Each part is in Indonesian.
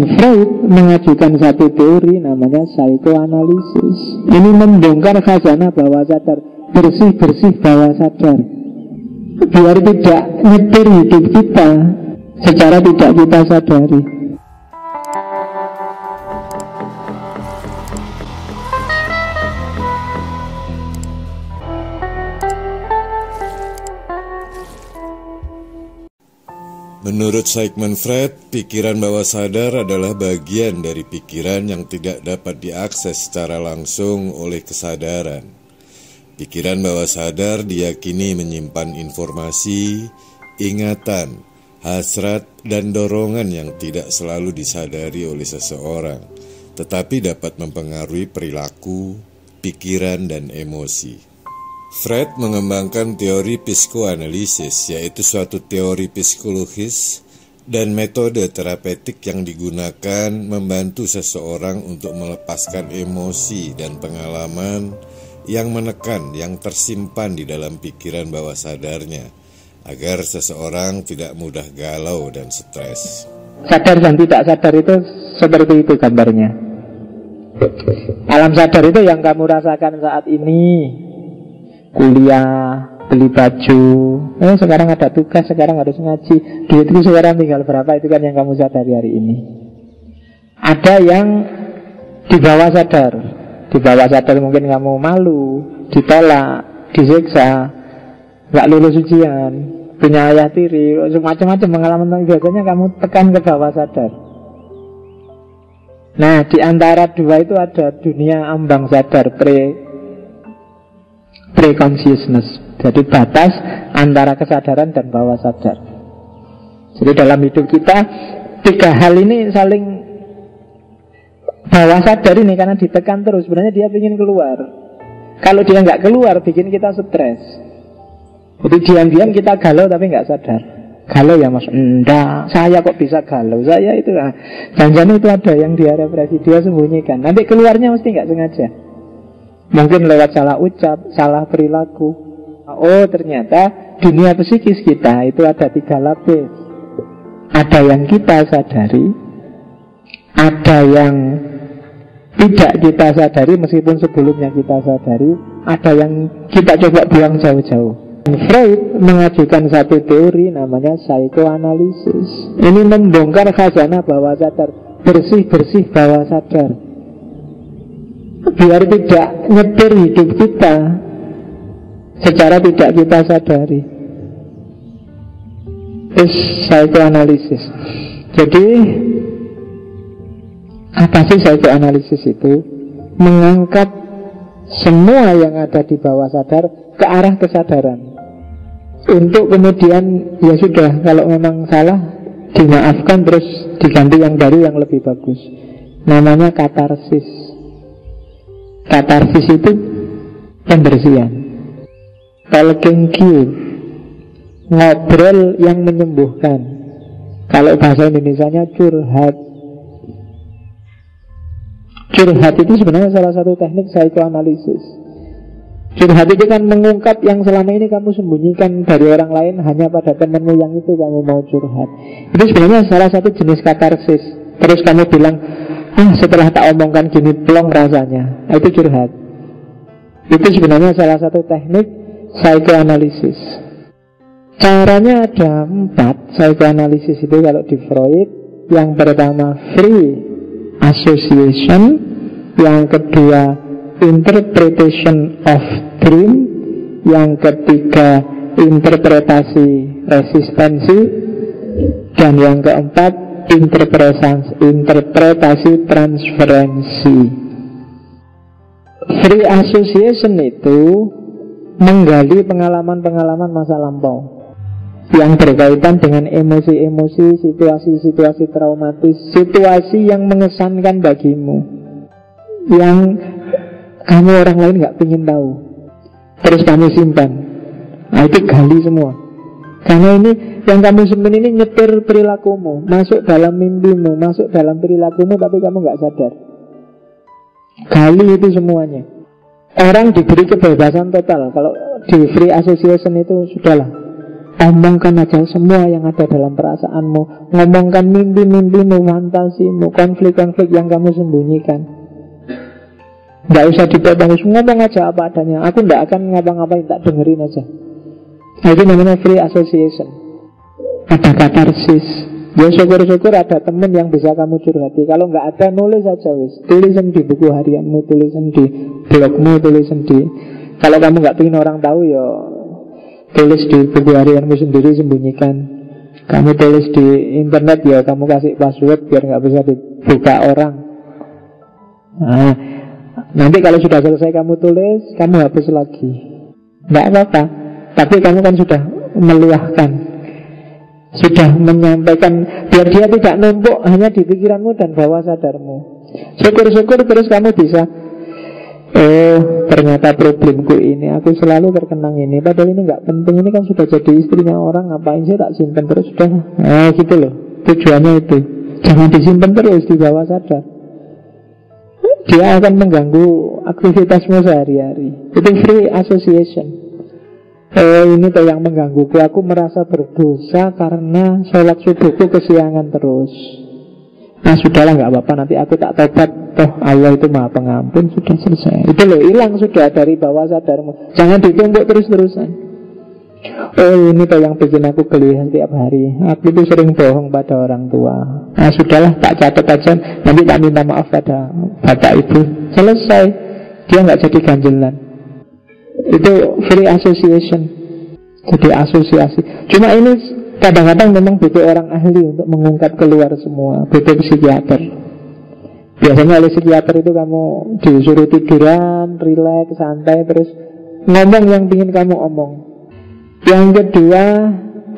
Freud mengajukan satu teori namanya psikoanalisis. Ini membongkar khazanah bawah sadar, bersih-bersih bawah sadar, biar tidak nyetir hidup kita secara tidak kita sadari. Menurut Sigmund Freud, pikiran bawah sadar adalah bagian dari pikiran yang tidak dapat diakses secara langsung oleh kesadaran. Pikiran bawah sadar diyakini menyimpan informasi, ingatan, hasrat, dan dorongan yang tidak selalu disadari oleh seseorang, tetapi dapat mempengaruhi perilaku, pikiran, dan emosi. Freud mengembangkan teori psikoanalisis, yaitu suatu teori psikologis dan metode terapeutik yang digunakan membantu seseorang untuk melepaskan emosi dan pengalaman yang menekan, yang tersimpan di dalam pikiran bawah sadarnya, agar seseorang tidak mudah galau dan stres. Sadar dan tidak sadar itu seperti itu gambarnya. Alam sadar itu yang kamu rasakan saat ini. Kuliah, beli baju, sekarang ada tugas, sekarang harus ngaji, duitku sekarang tinggal berapa, itu kan yang kamu sadari hari ini. Ada yang di bawah sadar. Di bawah sadar mungkin kamu malu, ditolak, disiksa, gak lulus ujian, punya ayah tiri, macam-macam pengalaman, biasanya kamu tekan ke bawah sadar. Nah, di antara dua itu ada dunia ambang sadar, pre-consciousness. Jadi batas antara kesadaran dan bawah sadar. Jadi dalam hidup kita tiga hal ini saling, bawah sadar ini karena ditekan terus, sebenarnya dia ingin keluar. Kalau dia nggak keluar bikin kita stres. Jadi diam-diam kita galau tapi nggak sadar. Galau ya mas, enggak, saya kok bisa galau, saya itu jangan itu ada yang dia represi, dia sembunyikan. Nanti keluarnya mesti nggak sengaja. Mungkin lewat salah ucap, salah perilaku. Oh ternyata dunia psikis kita itu ada tiga lapis. Ada yang kita sadari, ada yang tidak kita sadari meskipun sebelumnya kita sadari, ada yang kita coba buang jauh-jauh. Freud mengajukan satu teori namanya psikoanalisis. Ini membongkar khazanah bawah sadar, bersih-bersih bawah sadar, biar tidak nyetir hidup kita secara tidak kita sadari. Psikoanalisis. Jadi apa sih psikoanalisis itu? Mengangkat semua yang ada di bawah sadar ke arah kesadaran, untuk kemudian ya sudah, kalau memang salah dimaafkan, terus diganti yang baru yang lebih bagus. Namanya katarsis. Katarsis itu pembersihan, talking cure, ngobrol yang menyembuhkan. Kalau bahasa Indonesianya curhat. Curhat itu sebenarnya salah satu teknik psikoanalisis. Curhat itu kan mengungkap yang selama ini kamu sembunyikan dari orang lain, hanya pada temanmu yang itu kamu mau curhat. Itu sebenarnya salah satu jenis katarsis. Terus kamu bilang, setelah tak omongkan gini plong rasanya, itu curhat. Itu sebenarnya salah satu teknik psikoanalisis. Caranya ada 4 psikoanalisis itu kalau di Freud. Yang pertama free association, yang kedua interpretation of dream, yang ketiga interpretasi resistensi, dan yang keempat interpretasi transferensi. Free association itu menggali pengalaman-pengalaman masa lampau yang berkaitan dengan emosi-emosi, situasi-situasi traumatis, situasi yang mengesankan bagimu, yang kamu orang lain gak ingin tahu, terus kamu simpan. Nah itu gali semua. Karena ini yang kamu simpan ini nyetir perilakumu, masuk dalam mimpimu, masuk dalam perilakumu, tapi kamu gak sadar. Gali itu semuanya. Orang diberi kebebasan total. Kalau di free association itu sudahlah, Omongkan aja semua yang ada dalam perasaanmu. Ngomongkan mimpi-mimpimu, fantasimu, konflik-konflik yang kamu sembunyikan. Nggak usah dipotong, ngomong aja apa adanya. Aku nggak akan ngapa-ngapain, tak dengerin aja. Nah, itu namanya free association. Ada katarsis. Ya syukur-syukur ada temen yang bisa kamu curhati. Kalau nggak ada, nulis aja wis. Tulisan di buku harianmu, tulisan di blogmu, tulisan di... Kalau kamu nggak pengen orang tahu, ya tulis di buku harianmu sendiri, sembunyikan. Kamu tulis di internet, ya kamu kasih password biar nggak bisa dibuka orang. Nah, nanti kalau sudah selesai kamu tulis, kamu hapus lagi. Nggak apa-apa. Tapi kamu kan sudah meluahkan, sudah menyampaikan, biar dia tidak numpuk hanya di pikiranmu dan bawah sadarmu. Syukur-syukur terus kamu bisa, oh ternyata problemku ini, aku selalu terkenang ini, padahal ini nggak penting, ini kan sudah jadi istrinya orang, ngapain sih tak simpan terus, sudah. Nah gitu loh, tujuannya itu. Jangan disimpan terus di bawah sadar. Dia akan mengganggu aktivitasmu sehari-hari. Itu free association. Oh ini tuh yang menggangguku, aku merasa berdosa karena sholat subuhku kesiangan terus. Nah sudahlah, gak apa-apa, nanti aku tak tobat, toh Allah itu maha pengampun, sudah selesai. Itu loh, hilang sudah dari bawah sadarmu. Jangan ditumpuk terus-terusan. Oh ini tuh yang bikin aku gelisah tiap hari, aku itu sering bohong pada orang tua. Nah sudahlah, tak catat aja, nanti tak minta maaf pada bapak ibu. Selesai, dia gak jadi ganjelan. Itu free association. Jadi asosiasi. Cuma ini kadang-kadang memang butuh orang ahli untuk mengungkap keluar semua. Butuh psikiater. Biasanya oleh psikiater itu kamu disuruh tiduran, rileks, santai, terus ngomong yang ingin kamu omong. Yang kedua,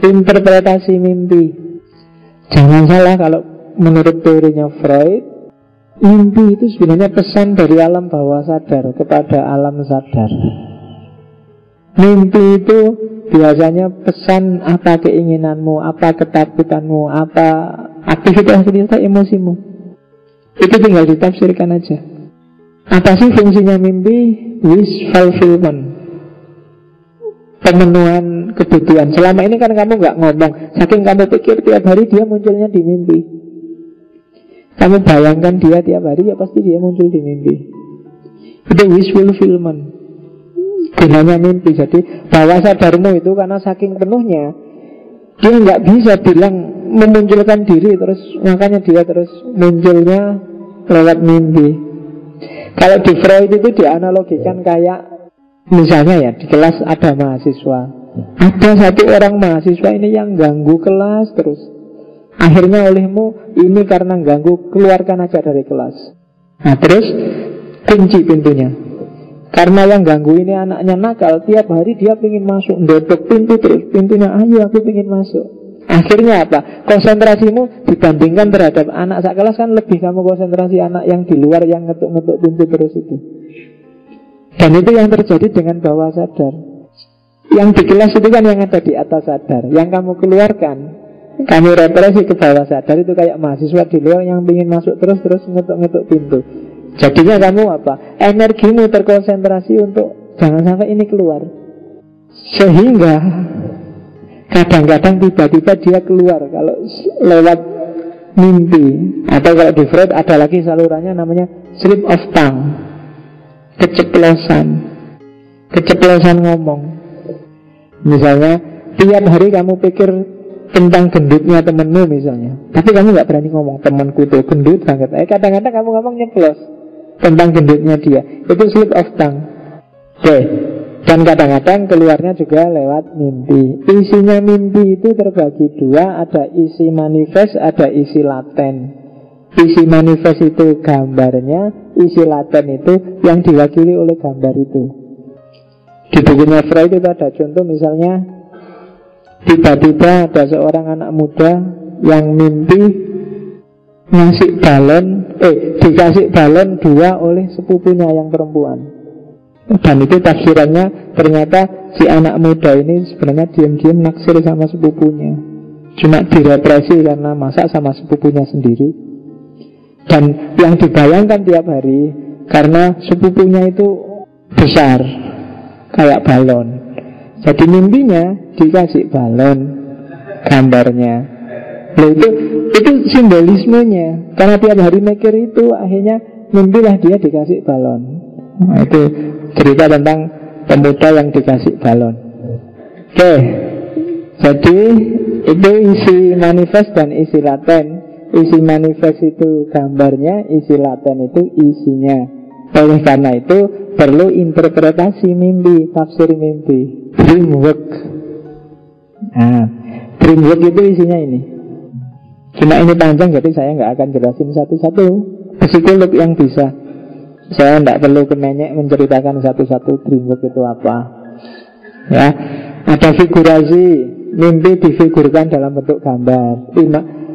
interpretasi mimpi. Jangan salah kalau menurut teorinya Freud, mimpi itu sebenarnya pesan dari alam bawah sadar kepada alam sadar. Mimpi itu biasanya pesan apa keinginanmu, apa ketakutanmu, apa aktivitas emosimu. Itu tinggal ditafsirkan aja. Apa sih fungsinya mimpi? Wish fulfillment, pemenuhan kebutuhan. Selama ini kan kamu gak ngomong, saking kamu pikir tiap hari dia munculnya di mimpi. Kamu bayangkan dia tiap hari, ya pasti dia muncul di mimpi. Itu wish fulfillment, gunanya mimpi. Jadi bawah sadarmu itu karena saking penuhnya, dia nggak bisa bilang memunculkan diri terus, makanya dia terus munculnya lewat mimpi. Kalau di Freud itu dianalogikan kayak, misalnya ya di kelas ada mahasiswa, ada satu orang mahasiswa ini yang ganggu kelas terus. Akhirnya olehmu, ini karena ganggu, keluarkan aja dari kelas. Nah terus kunci pintunya. Karena yang ganggu ini anaknya nakal, tiap hari dia pengen masuk, ndodok pintu terus, pintunya, ayo aku pengen masuk. Akhirnya apa? Konsentrasimu dibandingkan terhadap anak sak kelas kan lebih kamu konsentrasi anak yang di luar yang ngetuk-ngetuk pintu terus itu. Dan itu yang terjadi dengan bawah sadar. Yang di kelas itu kan yang ada di atas sadar. Yang kamu keluarkan, kamu represi ke bawah sadar, itu kayak mahasiswa di luar yang pengen masuk terus ngetuk-ngetuk pintu. Jadinya kamu apa? Energimu terkonsentrasi untuk jangan sampai ini keluar. Sehingga kadang-kadang tiba-tiba dia keluar kalau lewat mimpi. Atau kalau di Freud ada lagi salurannya namanya slip of tongue, keceplosan ngomong. Misalnya tiap hari kamu pikir tentang gendutnya temenmu misalnya, tapi kamu gak berani ngomong, temanku tuh gendut banget. Kadang-kadang kamu ngomong nyeplos tentang gendutnya dia, itu slip of tongue. Oke. Dan kadang-kadang keluarnya juga lewat mimpi. Isinya mimpi itu terbagi dua, ada isi manifest, ada isi laten. Isi manifest itu gambarnya, isi laten itu yang diwakili oleh gambar itu. Di bukunya Freud itu ada contoh, misalnya tiba-tiba ada seorang anak muda yang mimpi dikasih balon 2 oleh sepupunya yang perempuan. Dan itu tafsirannya ternyata si anak muda ini sebenarnya diam-diam naksir sama sepupunya, cuma direpresi karena masak sama sepupunya sendiri. Dan yang dibayangkan tiap hari, karena sepupunya itu besar kayak balon, Jadi mimpinya dikasih balon gambarnya. Loh, itu simbolismenya. Karena tiap hari mikir itu, akhirnya mimpilah dia dikasih balon. Nah, itu cerita tentang pemuda yang dikasih balon. Oke, jadi itu isi manifest dan isi laten. Isi manifest itu gambarnya, isi laten itu isinya. Oleh karena itu perlu interpretasi mimpi, tafsir mimpi, dream work. Nah, dream work itu isinya ini. Cuma ini panjang, jadi saya nggak akan jelasin satu-satu. Psikolog yang bisa. Saya tidak perlu kenenyek menceritakan satu-satu dream work itu apa. Ya, ada figurasi, mimpi difigurkan dalam bentuk gambar,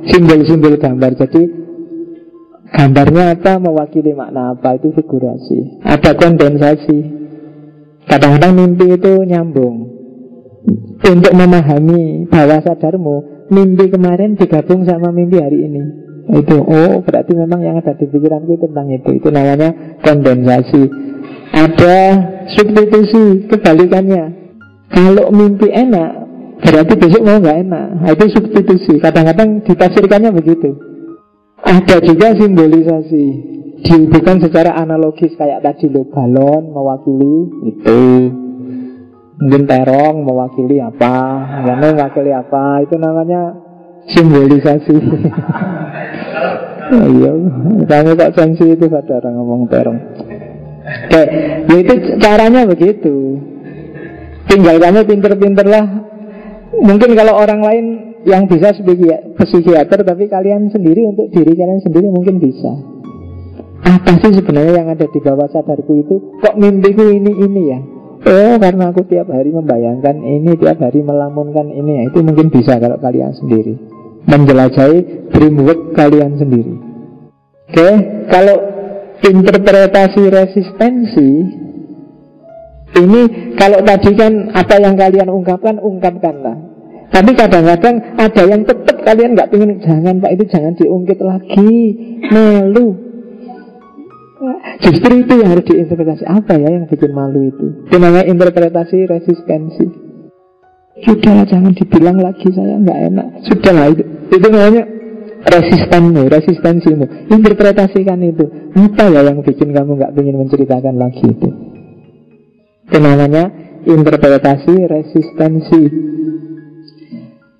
simbol-simbol gambar. Jadi gambarnya apa, mewakili makna apa, itu figurasi. Ada kondensasi. Kadang-kadang mimpi itu nyambung. Untuk memahami bawah sadarmu, mimpi kemarin digabung sama mimpi hari ini. Itu, oh berarti memang yang ada di pikiranku tentang itu. Itu namanya kondensasi. Ada substitusi, kebalikannya. Kalau mimpi enak, berarti besok mau nggak enak. Nah, itu substitusi. Kadang-kadang ditafsirkannya begitu. Ada juga simbolisasi, dihubungkan secara analogis. Kayak tadi lo, balon mewakili itu, mungkin terong mewakili apa, yang mewakili apa. Itu namanya simbolisasi. Iya, kamu kok sensitif ada orang ngomong terong. Oke, ya itu caranya begitu. Tinggal kamu pinter-pinterlah. Mungkin kalau orang lain yang bisa psikiater, tapi kalian sendiri untuk diri kalian sendiri mungkin bisa. Apa sih sebenarnya yang ada di bawah sadarku itu? Kok mimpiku ini ya? Oh, karena aku tiap hari membayangkan ini, tiap hari melamunkan ini ya. Itu mungkin bisa kalau kalian sendiri menjelajahi dream work kalian sendiri. Oke, kalau interpretasi resistensi ini, kalau tadi kan apa yang kalian ungkapkan, ungkapkanlah. Tapi kadang-kadang ada yang tetap kalian nggak pengen, jangan Pak, itu jangan diungkit lagi, malu. Justru itu yang harus diinterpretasi. Apa ya yang bikin malu itu? Itu namanya interpretasi resistensi. Sudahlah, jangan dibilang lagi, saya nggak enak. Sudahlah, itu namanya resistensimu. Interpretasikan itu. Apa ya yang bikin kamu nggak pengen menceritakan lagi itu? Itu namanya interpretasi resistensi.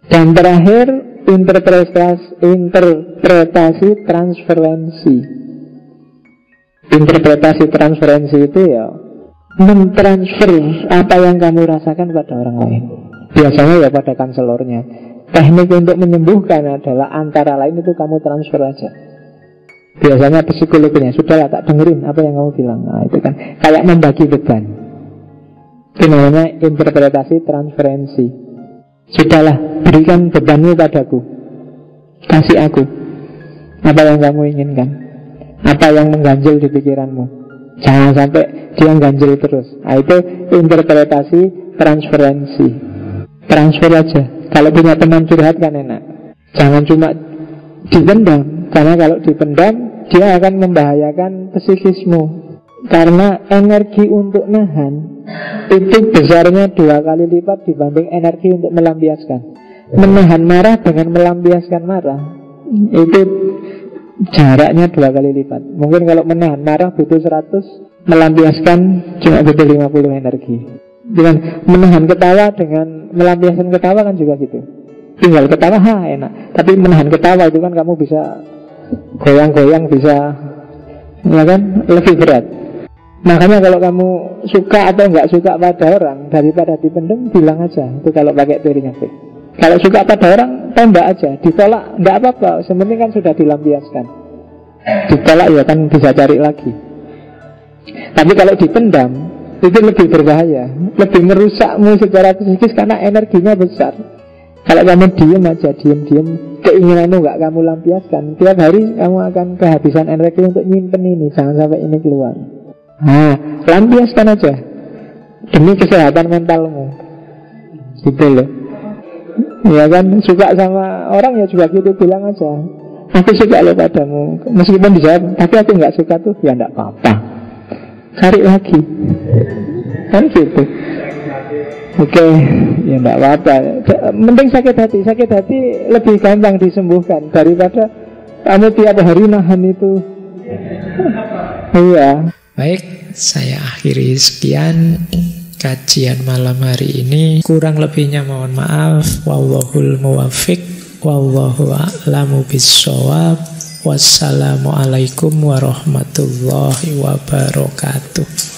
Dan terakhir, interpretasi transferensi. Interpretasi transferensi itu ya mentransfer apa yang kamu rasakan pada orang lain. Biasanya ya pada kanselornya. Teknik untuk menyembuhkan adalah antara lain itu kamu transfer aja. Biasanya psikologinya, sudahlah tak dengerin apa yang kamu bilang. Nah, itu kan kayak membagi beban. Itu namanya interpretasi transferensi. Sudahlah, berikan bebanmu padaku, kasih aku apa yang kamu inginkan, apa yang mengganjil di pikiranmu. Jangan sampai dia ganjil terus. Nah, itu interpretasi transferensi. Transfer aja. Kalau punya teman curhat kan enak. Jangan cuma dipendam, karena kalau dipendam dia akan membahayakan psikismu. Karena energi untuk nahan itu besarnya 2 kali lipat dibanding energi untuk melampiaskan. Menahan marah dengan melampiaskan marah itu jaraknya 2 kali lipat. Mungkin kalau menahan marah butuh 100, melampiaskan cuma butuh 50 energi. Dengan menahan ketawa dengan melampiaskan ketawa kan juga gitu. Tinggal ketawa, enak. Tapi menahan ketawa itu kan kamu bisa goyang-goyang, bisa, ya kan, lebih berat. Makanya kalau kamu suka atau nggak suka pada orang, daripada dipendam, bilang aja. Itu kalau pakai teorinya. Kalau suka pada orang, tembak aja. Ditolak, nggak apa-apa. Sebenarnya kan sudah dilampiaskan. Ditolak ya kan bisa cari lagi. Tapi kalau dipendam, itu lebih berbahaya, lebih merusakmu secara psikis karena energinya besar. Kalau kamu diem aja, diem, keinginanmu nggak kamu lampiaskan, tiap hari kamu akan kehabisan energi untuk nyimpen ini. Jangan sampai ini keluar. Nah, lampiaskan aja demi kesehatan mentalmu. Gitu loh. Ya kan, suka sama orang ya juga gitu, bilang aja, aku suka lo padamu. Meskipun dijawab, tapi aku nggak suka tuh, ya nggak apa-apa, cari lagi. Kan gitu. Oke, ya enggak apa-apa. Mending sakit hati lebih gampang disembuhkan daripada kamu tiap hari nahan itu. Iya. Baik, saya akhiri sekian kajian malam hari ini. Kurang lebihnya mohon maaf. Wallahul muwaffiq, wallahu a'lamu bissawab. Wassalamualaikum warahmatullahi wabarakatuh.